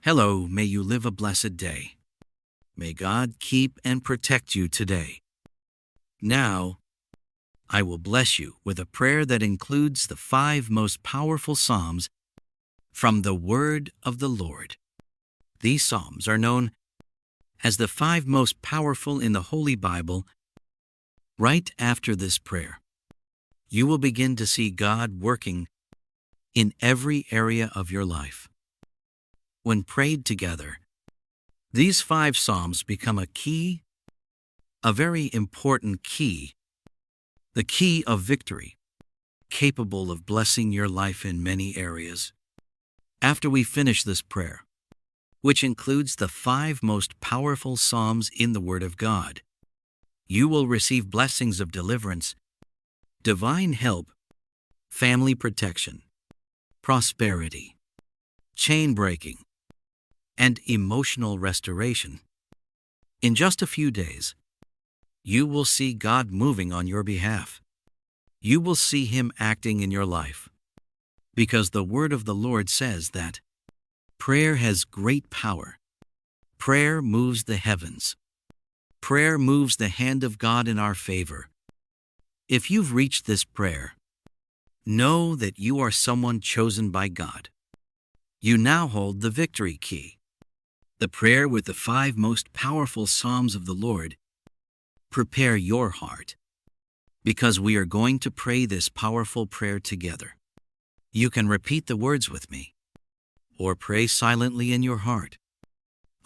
Hello, may you live a blessed day. May God keep and protect you today. Now, I will bless you with a prayer that includes the 5 most powerful Psalms from the Word of the Lord. These Psalms are known as the 5 most powerful in the Holy Bible. Right after this prayer, you will begin to see God working in every area of your life. When prayed together, these 5 Psalms become a very important key, the key of victory, capable of blessing your life in many areas. After we finish this prayer, which includes the 5 most powerful Psalms in the Word of God, you will receive blessings of deliverance, divine help, family protection, prosperity, chain breaking, and emotional restoration. In just a few days, you will see God moving on your behalf. You will see Him acting in your life, because the Word of the Lord says that prayer has great power. Prayer moves the heavens. Prayer moves the hand of God in our favor. If you've reached this prayer, know that you are someone chosen by God. You now hold the victory key. The prayer with the 5 most powerful Psalms of the Lord. Prepare your heart, because we are going to pray this powerful prayer together. You can repeat the words with me, or pray silently in your heart.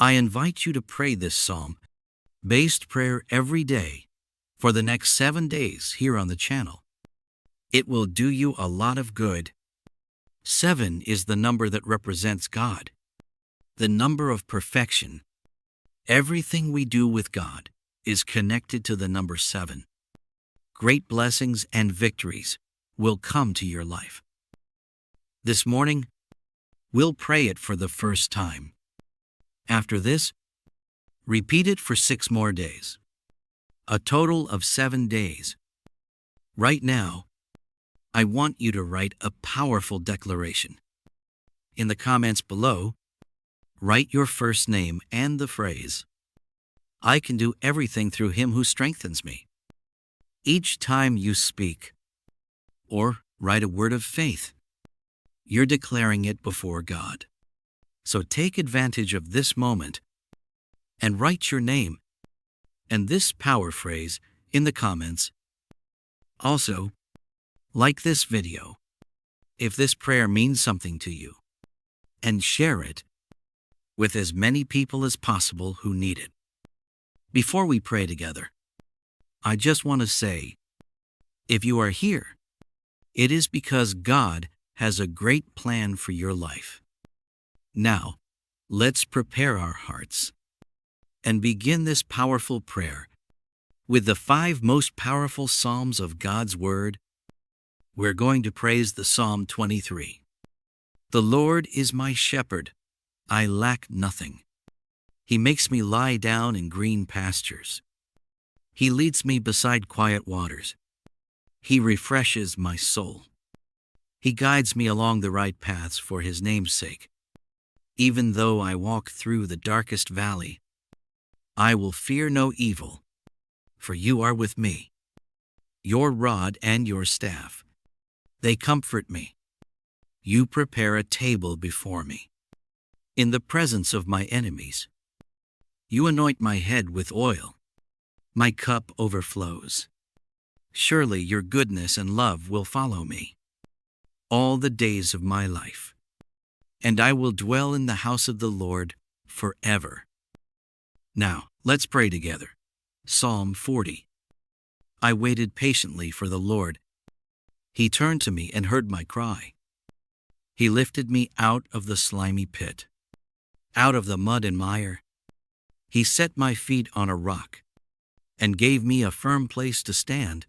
I invite you to pray this psalm-based prayer every day for the next 7 days here on the channel. It will do you a lot of good. 7 is the number that represents God, the number of perfection. Everything we do with God is connected to the number 7. Great blessings and victories will come to your life. This morning, we'll pray it for the first time. After this, repeat it for 6 more days. A total of 7 days. Right now, I want you to write a powerful declaration. In the comments below, write your first name and the phrase, "I can do everything through Him who strengthens me." Each time you speak, or write a word of faith, you're declaring it before God. So take advantage of this moment and write your name and this power phrase in the comments. Also, like this video if this prayer means something to you, and share it with as many people as possible who need it. Before we pray together, I just want to say, if you are here, it is because God has a great plan for your life. Now, let's prepare our hearts and begin this powerful prayer with the 5 most powerful Psalms of God's Word. We're going to praise the Psalm 23. The Lord is my shepherd, I lack nothing. He makes me lie down in green pastures. He leads me beside quiet waters. He refreshes my soul. He guides me along the right paths for His name's sake. Even though I walk through the darkest valley, I will fear no evil, for You are with me. Your rod and Your staff, they comfort me. You prepare a table before me in the presence of my enemies. You anoint my head with oil. My cup overflows. Surely Your goodness and love will follow me all the days of my life, and I will dwell in the house of the Lord forever. Now, let's pray together. Psalm 40. I waited patiently for the Lord. He turned to me and heard my cry. He lifted me out of the slimy pit, out of the mud and mire. He set my feet on a rock and gave me a firm place to stand.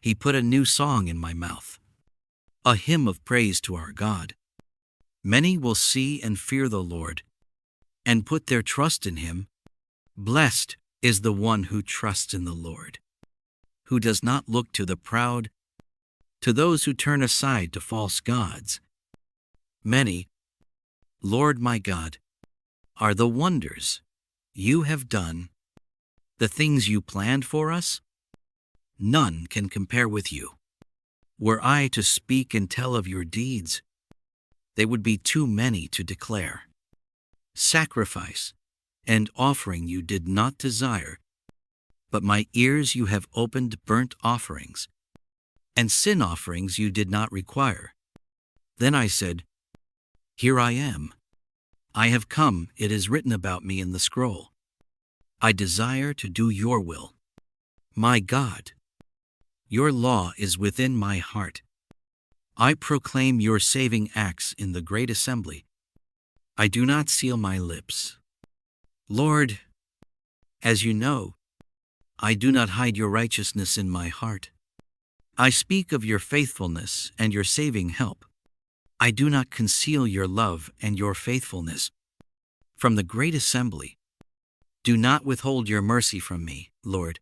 He put a new song in my mouth, a hymn of praise to our God. Many will see and fear the Lord and put their trust in Him. Blessed is the one who trusts in the Lord, who does not look to the proud, to those who turn aside to false gods. Many, Lord my God, are the wonders you have done, the things you planned for us. None can compare with you. Were I to speak and tell of your deeds, they would be too many to declare. Sacrifice and offering you did not desire, but my ears you have opened burnt offerings, and sin offerings you did not require. Then I said, Here I am. I have come, it is written about me in the scroll. I desire to do your will. My God, your law is within my heart. I proclaim your saving acts in the great assembly. I do not seal my lips. Lord, as you know, I do not hide your righteousness in my heart. I speak of your faithfulness and your saving help. I do not conceal your love and your faithfulness from the great assembly. Do not withhold your mercy from me, Lord.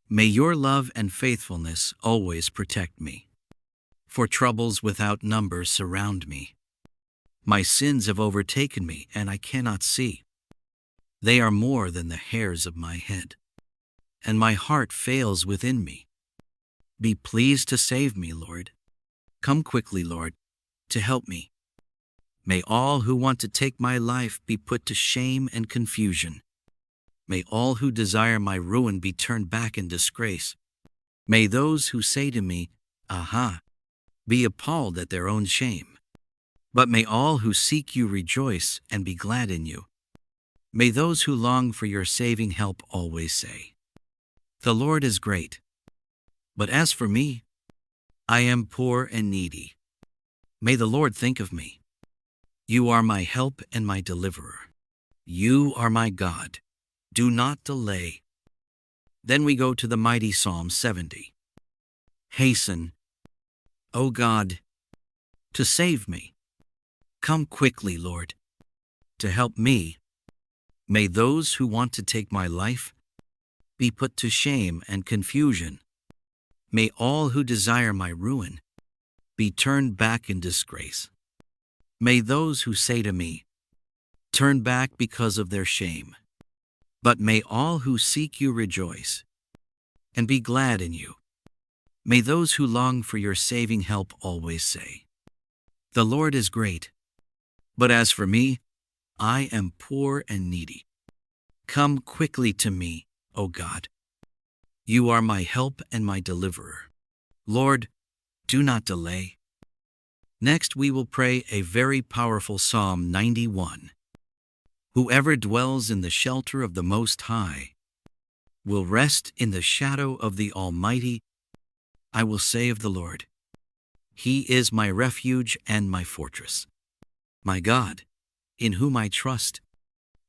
May your love and faithfulness always protect me. For troubles without number surround me. My sins have overtaken me, and I cannot see. They are more than the hairs of my head, and my heart fails within me. Be pleased to save me, Lord. Come quickly, Lord, to help me. May all who want to take my life be put to shame and confusion. May all who desire my ruin be turned back in disgrace. May those who say to me, Aha, be appalled at their own shame. But may all who seek you rejoice and be glad in you. May those who long for your saving help always say, The Lord is great. But as for me, I am poor and needy. May the Lord think of me. You are my help and my deliverer. You are my God. Do not delay. Then we go to the mighty Psalm 70. Hasten, O God, to save me. Come quickly, Lord, to help me. May those who want to take my life be put to shame and confusion. May all who desire my ruin be turned back in disgrace. May those who say to me, Turn back because of their shame. But may all who seek you rejoice and be glad in you. May those who long for your saving help always say, The Lord is great. But as for me, I am poor and needy. Come quickly to me, O God. You are my help and my deliverer. Lord, do not delay. Next we will pray a very powerful Psalm 91. Whoever dwells in the shelter of the Most High will rest in the shadow of the Almighty. I will say of the Lord, He is my refuge and my fortress, my God, in whom I trust.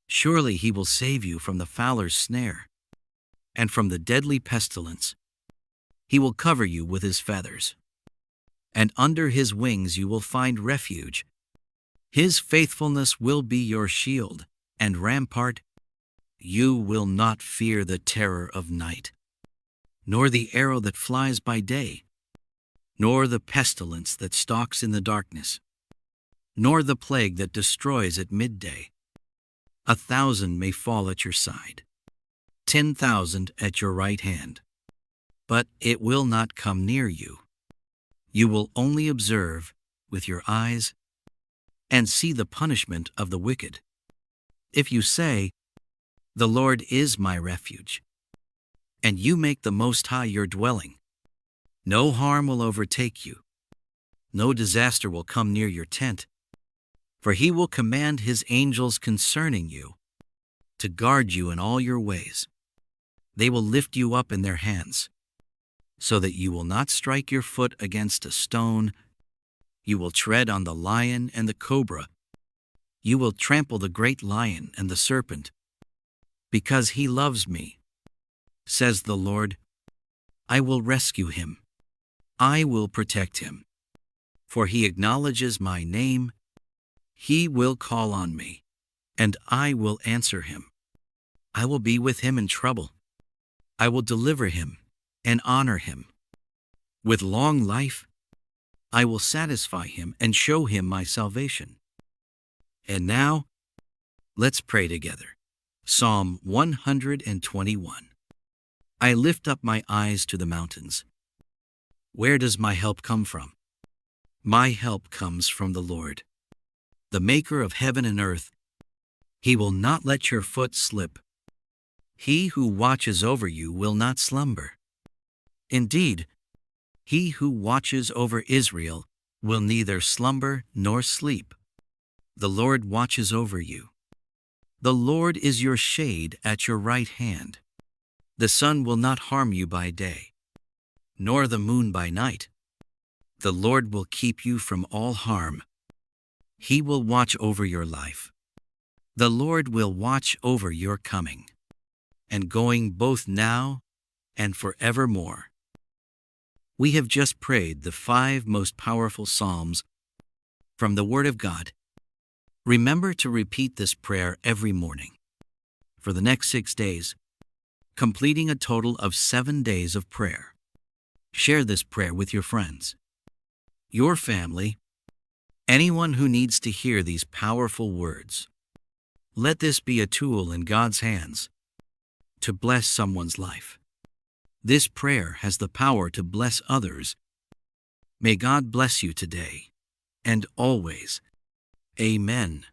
Surely He will save you from the fowler's snare and from the deadly pestilence. He will cover you with His feathers, and under His wings you will find refuge. His faithfulness will be your shield and rampart. You will not fear the terror of night, nor the arrow that flies by day, nor the pestilence that stalks in the darkness, nor the plague that destroys at midday. 1,000 may fall at your side, 10,000 at your right hand, but it will not come near you. You will only observe with your eyes and see the punishment of the wicked. If you say, The Lord is my refuge, and you make the Most High your dwelling, no harm will overtake you, no disaster will come near your tent, for He will command His angels concerning you to guard you in all your ways. They will lift you up in their hands, so that you will not strike your foot against a stone. You will tread on the lion and the cobra. You will trample the great lion and the serpent. Because He loves me, says the Lord, I will rescue him. I will protect him. For he acknowledges my name. He will call on me, and I will answer him. I will be with him in trouble. I will deliver him and honor him. With long life, I will satisfy him and show him my salvation. And now, Let's pray together. Psalm 121. I lift up my eyes to the mountains. Where does my help come from? My help comes from the Lord, the maker of heaven and earth. He will not let your foot slip. He who watches over you will not slumber. Indeed, he who watches over Israel will neither slumber nor sleep. The Lord watches over you. The Lord is your shade at your right hand. The sun will not harm you by day, nor the moon by night. The Lord will keep you from all harm. He will watch over your life. The Lord will watch over your coming and going both now and forevermore. We have just prayed the 5 most powerful Psalms from the Word of God. Remember to repeat this prayer every morning for the next 6 days, completing a total of 7 days of prayer. Share this prayer with your friends, your family, anyone who needs to hear these powerful words. Let this be a tool in God's hands to bless someone's life. This prayer has the power to bless others. May God bless you today and always. Amen.